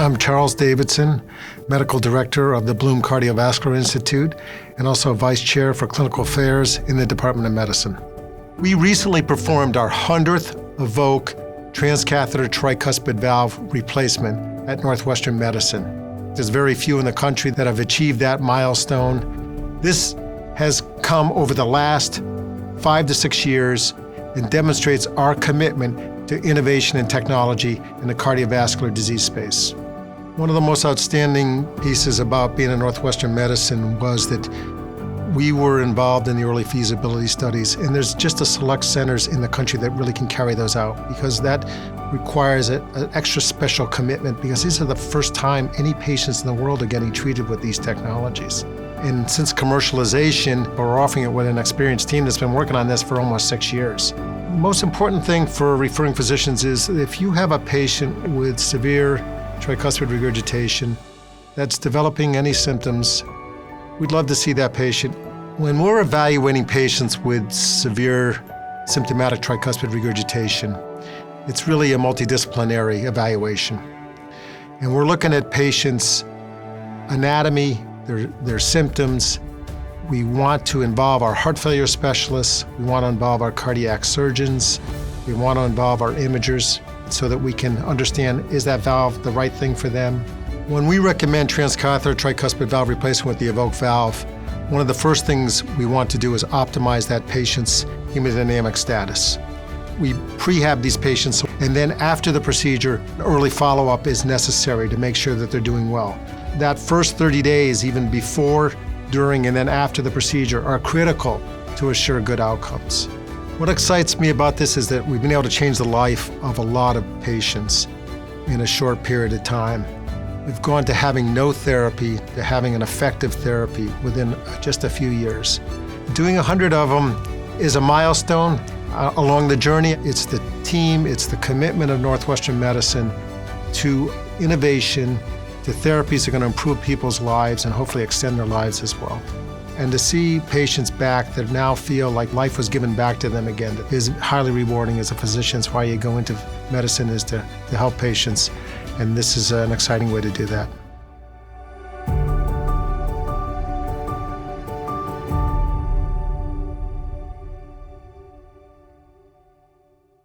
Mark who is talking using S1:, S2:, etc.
S1: I'm Charles Davidson, Medical Director of the Bloom Cardiovascular Institute and also Vice Chair for Clinical Affairs in the Department of Medicine. We recently performed our 100th EVOQUE transcatheter tricuspid valve replacement at Northwestern Medicine. There's very few in the country that have achieved that milestone. This has come over the last 5 to 6 years and demonstrates our commitment to innovation and technology in the cardiovascular disease space. One of the most outstanding pieces about being at Northwestern Medicine was that we were involved in the early feasibility studies, and there's just a select centers in the country that really can carry those out, because that requires an extra special commitment, because these are the first time any patients in the world are getting treated with these technologies. And since commercialization, we're offering it with an experienced team that's been working on this for almost 6 years. The most important thing for referring physicians is if you have a patient with severe tricuspid regurgitation that's developing any symptoms, we'd love to see that patient. When we're evaluating patients with severe symptomatic tricuspid regurgitation, it's really a multidisciplinary evaluation. And we're looking at patients' anatomy, their symptoms. We want to involve our heart failure specialists. We want to involve our cardiac surgeons. We want to involve our imagers so that we can understand, is that valve the right thing for them? When we recommend transcatheter tricuspid valve replacement with the EVOQUE valve, one of the first things we want to do is optimize that patient's hemodynamic status. We prehab these patients, and then after the procedure, early follow-up is necessary to make sure that they're doing well. That first 30 days, even before, during, and then after the procedure, are critical to assure good outcomes. What excites me about this is that we've been able to change the life of a lot of patients in a short period of time. We've gone to having no therapy to having an effective therapy within just a few years. Doing 100 of them is a milestone along the journey. It's the team, it's the commitment of Northwestern Medicine to innovation, to therapies that are going to improve people's lives and hopefully extend their lives as well. And to see patients back that now feel like life was given back to them again is highly rewarding as a physician. It's why you go into medicine, is to help patients. And this is an exciting way to do that.